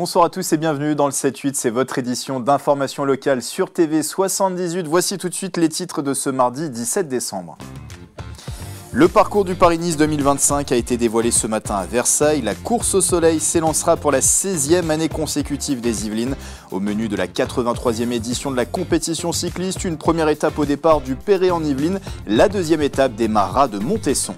Bonsoir à tous et bienvenue dans le 7-8, c'est votre édition d'information locale sur TV 78. Voici tout de suite les titres de ce mardi 17 décembre. Le parcours du Paris-Nice 2025 a été dévoilé ce matin à Versailles. La course au soleil s'élancera pour la 16e année consécutive des Yvelines. Au menu de la 83e édition de la compétition cycliste, une première étape au départ du Perret en Yvelines. La deuxième étape démarrera de Montesson.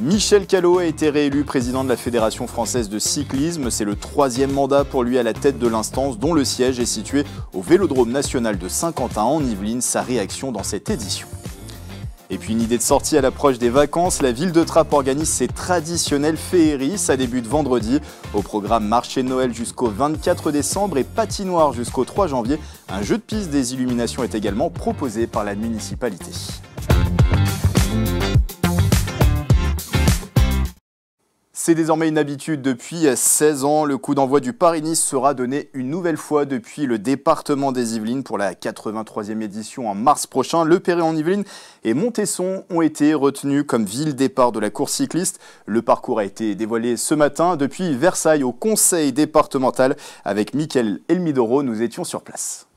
Michel Callot a été réélu président de la Fédération française de cyclisme. C'est le 3e mandat pour lui à la tête de l'instance dont le siège est situé au Vélodrome national de Saint-Quentin en Yvelines. Sa réaction dans cette édition. Et puis une idée de sortie à l'approche des vacances, la ville de Trappes organise ses traditionnelles féeries. Ça débute vendredi. Au programme marché de Noël jusqu'au 24 décembre et patinoire jusqu'au 3 janvier. Un jeu de piste des illuminations est également proposé par la municipalité. C'est désormais une habitude depuis 16 ans. Le coup d'envoi du Paris-Nice sera donné une nouvelle fois depuis le département des Yvelines pour la 83e édition en mars prochain. Le Perret en Yvelines et Montesson ont été retenus comme ville départ de la course cycliste. Le parcours a été dévoilé ce matin depuis Versailles au conseil départemental. Avec Mickaël Elmidoro, nous étions sur place.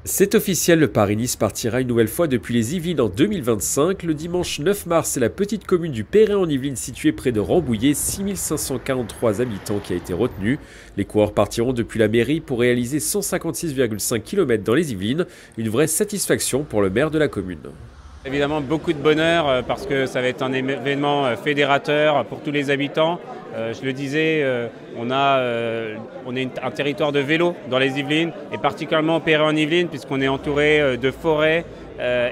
C'est officiel, le Paris-Nice partira une nouvelle fois depuis les Yvelines en 2025. Le dimanche 9 mars, c'est la petite commune du Perret en Yvelines située près de Rambouillet, 6543 habitants qui a été retenu. Les coureurs partiront depuis la mairie pour réaliser 156,5 km dans les Yvelines. Une vraie satisfaction pour le maire de la commune. Évidemment beaucoup de bonheur parce que ça va être un événement fédérateur pour tous les habitants. Je le disais, on est un territoire de vélo dans les Yvelines et particulièrement au Perret en Yvelines puisqu'on est entouré de forêts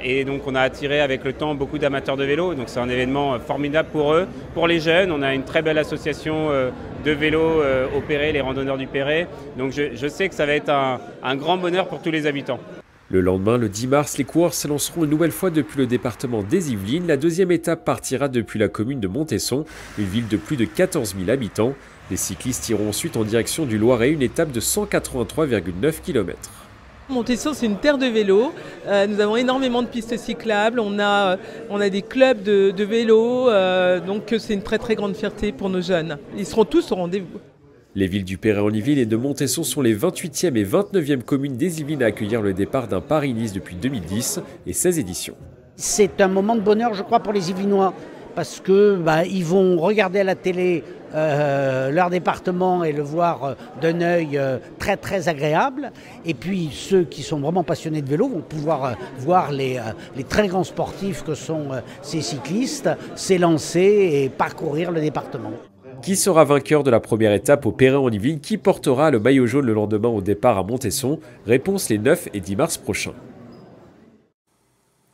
et donc on a attiré avec le temps beaucoup d'amateurs de vélo. Donc c'est un événement formidable pour eux. Pour les jeunes, on a une très belle association de vélo au Perret, les randonneurs du Perret. Donc je sais que ça va être un grand bonheur pour tous les habitants. Le lendemain, le 10 mars, les coureurs s'élanceront une nouvelle fois depuis le département des Yvelines. La deuxième étape partira depuis la commune de Montesson, une ville de plus de 14 000 habitants. Les cyclistes iront ensuite en direction du Loiret, une étape de 183,9 km. Montesson, c'est une terre de vélo. Nous avons énormément de pistes cyclables. On a des clubs de vélo. Donc c'est une très très grande fierté pour nos jeunes. Ils seront tous au rendez-vous. Les villes du Perret en Yvelines et de Montesson sont les 28e et 29e communes des Yvelines à accueillir le départ d'un Paris-Nice depuis 2010 et 16 éditions. C'est un moment de bonheur, je crois, pour les Yvelinois, parce que ils vont regarder à la télé leur département et le voir d'un œil très très agréable. Et puis ceux qui sont vraiment passionnés de vélo vont pouvoir voir les très grands sportifs que sont ces cyclistes s'élancer et parcourir le département. Qui sera vainqueur de la première étape au Perret en Yvelines? Qui portera le maillot jaune le lendemain au départ à Montesson? Réponse les 9 et 10 mars prochains.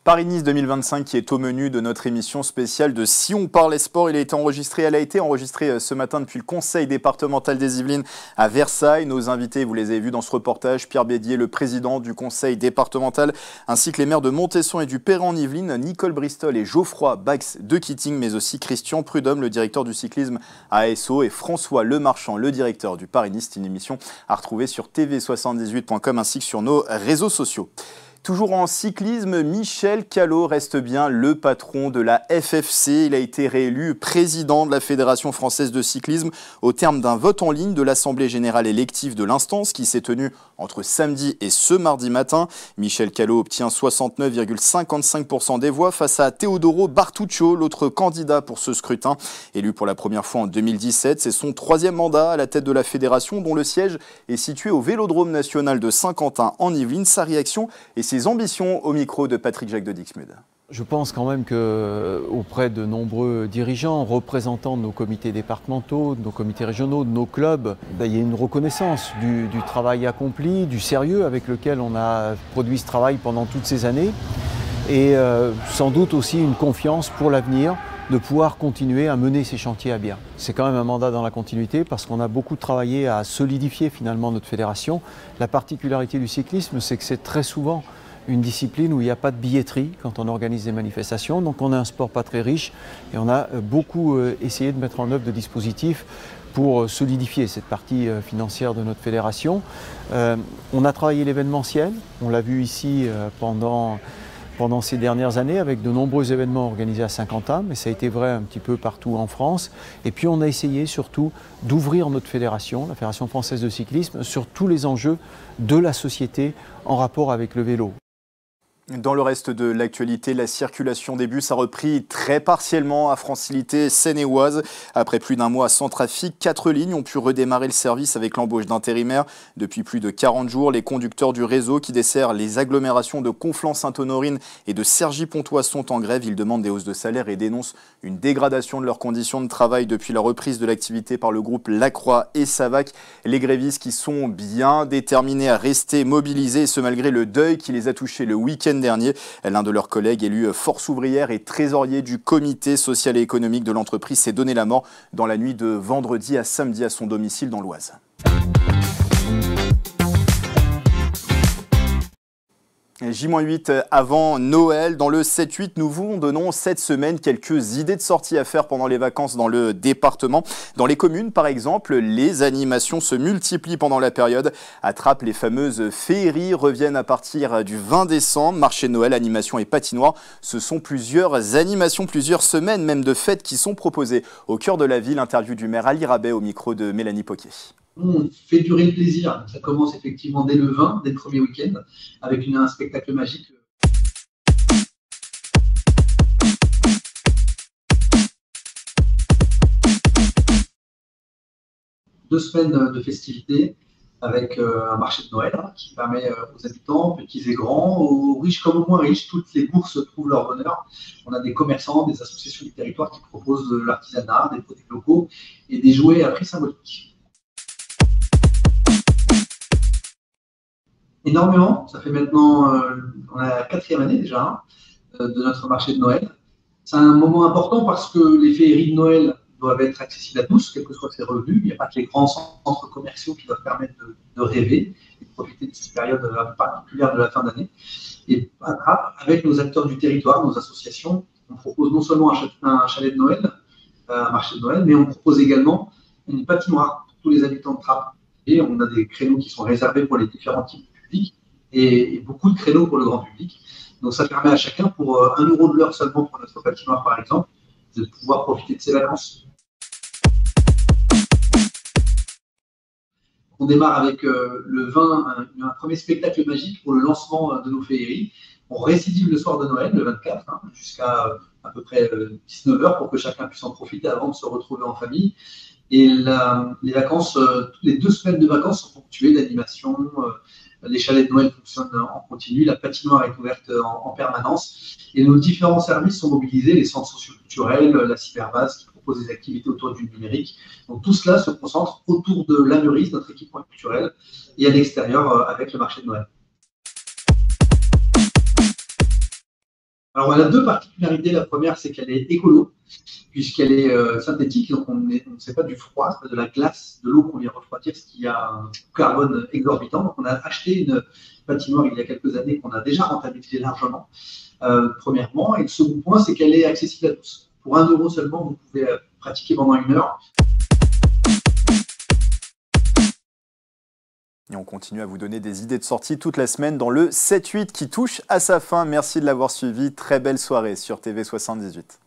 Paris-Nice 2025 qui est au menu de notre émission spéciale de Si on parlait sport. Elle a été enregistrée ce matin depuis le conseil départemental des Yvelines à Versailles. Nos invités, vous les avez vus dans ce reportage, Pierre Bédier, le président du conseil départemental, ainsi que les maires de Montesson et du Perret en Yvelines, Nicole Bristol et Geoffroy Bax de Kitting, mais aussi Christian Prudhomme, le directeur du cyclisme à ASO, et François Lemarchand, le directeur du Paris-Nice. C'est une émission à retrouver sur tv78.com ainsi que sur nos réseaux sociaux. Toujours en cyclisme, Michel Callot reste bien le patron de la FFC. Il a été réélu président de la Fédération française de cyclisme au terme d'un vote en ligne de l'Assemblée générale élective de l'instance qui s'est tenue entre samedi et ce mardi matin. Michel Callot obtient 69,55% des voix face à Teodoro Bartuccio, l'autre candidat pour ce scrutin. Élu pour la première fois en 2017, c'est son 3e mandat à la tête de la fédération dont le siège est situé au Vélodrome national de Saint-Quentin en Yvelines. Sa réaction et ses ambitions au micro de Patrick Jacques de Dixmude. Je pense quand même qu'auprès de nombreux dirigeants, représentants de nos comités départementaux, de nos comités régionaux, de nos clubs, il y a une reconnaissance du travail accompli, du sérieux avec lequel on a produit ce travail pendant toutes ces années et sans doute aussi une confiance pour l'avenir de pouvoir continuer à mener ces chantiers à bien. C'est quand même un mandat dans la continuité parce qu'on a beaucoup travaillé à solidifier finalement notre fédération. La particularité du cyclisme, c'est que c'est très souvent une discipline où il n'y a pas de billetterie quand on organise des manifestations. Donc on a un sport pas très riche et on a beaucoup essayé de mettre en œuvre de dispositifs pour solidifier cette partie financière de notre fédération. On a travaillé l'événementiel, on l'a vu ici pendant pendant ces dernières années avec de nombreux événements organisés à Saint-Quentin, mais ça a été vrai un petit peu partout en France. Et puis on a essayé surtout d'ouvrir notre fédération, la Fédération française de cyclisme, sur tous les enjeux de la société en rapport avec le vélo. Dans le reste de l'actualité, la circulation des bus a repris très partiellement à Francilité Seine-et-Oise. Après plus d'un mois sans trafic, 4 lignes ont pu redémarrer le service avec l'embauche d'intérimaires. Depuis plus de 40 jours, les conducteurs du réseau qui dessert les agglomérations de Conflans-Sainte-Honorine et de Cergy-Pontoise sont en grève. Ils demandent des hausses de salaire et dénoncent une dégradation de leurs conditions de travail depuis la reprise de l'activité par le groupe Lacroix et Savac. Les grévistes qui sont bien déterminés à rester mobilisés, et ce malgré le deuil qui les a touchés le week-end dernier. L'un de leurs collègues, élu Force ouvrière et trésorier du comité social et économique de l'entreprise, s'est donné la mort dans la nuit de vendredi à samedi à son domicile dans l'Oise. J-8 avant Noël. Dans le 7-8, nous vous donnons cette semaine quelques idées de sorties à faire pendant les vacances dans le département. Dans les communes, par exemple, les animations se multiplient pendant la période. À Trappes, les fameuses féeries reviennent à partir du 20 décembre. Marché de Noël, animation et patinoire. Ce sont plusieurs animations, plusieurs semaines même de fêtes qui sont proposées. Au cœur de la ville, interview du maire Ali Rabet au micro de Mélanie Poquet. On fait durer le plaisir. Ça commence effectivement dès le 20, dès le premier week-end, avec un spectacle magique. Deux semaines de festivités avec un marché de Noël qui permet aux habitants, petits et grands, aux riches comme aux moins riches, toutes les bourses trouvent leur bonheur. On a des commerçants, des associations du territoire qui proposent de l'artisanat, des produits locaux et des jouets à prix symbolique. Énormément, ça fait maintenant, on a la 4e année déjà de notre marché de Noël. C'est un moment important parce que les féeries de Noël doivent être accessibles à tous, quels que soient ses revenus. Il n'y a pas que les grands centres commerciaux qui doivent permettre de rêver et de profiter de cette période particulière de la fin d'année. Et à Trappes, avec nos acteurs du territoire, nos associations, on propose non seulement un chalet de Noël, un marché de Noël, mais on propose également une patinoire pour tous les habitants de Trappes. Et on a des créneaux qui sont réservés pour les différents types et beaucoup de créneaux pour le grand public. Donc ça permet à chacun, pour 1 € de l'heure seulement pour notre patinoire par exemple, de pouvoir profiter de ses vacances. On démarre avec le 20, un premier spectacle magique pour le lancement de nos féeries. On récidive le soir de Noël, le 24, jusqu'à à peu près 19 h pour que chacun puisse en profiter avant de se retrouver en famille. Et les vacances, toutes les 2 semaines de vacances sont ponctuées d'animation. Les chalets de Noël fonctionnent en continu, la patinoire est ouverte en permanence et nos différents services sont mobilisés, les centres socioculturels, la cyberbase qui propose des activités autour du numérique. Donc tout cela se concentre autour de la Meurise, notre équipement culturel, et à l'extérieur avec le marché de Noël. Alors, on a 2 particularités. La première, c'est qu'elle est écolo, puisqu'elle est synthétique, donc on ne sait pas du froid, c'est pas de la glace, de l'eau qu'on vient refroidir, ce qui a un carbone exorbitant. Donc, on a acheté une patinoire il y a quelques années qu'on a déjà rentabilisé largement, premièrement. Et le second point, c'est qu'elle est accessible à tous. Pour 1 € seulement, vous pouvez pratiquer pendant 1 heure. Et on continue à vous donner des idées de sortie toute la semaine dans le 7-8 qui touche à sa fin. Merci de l'avoir suivi. Très belle soirée sur TV78.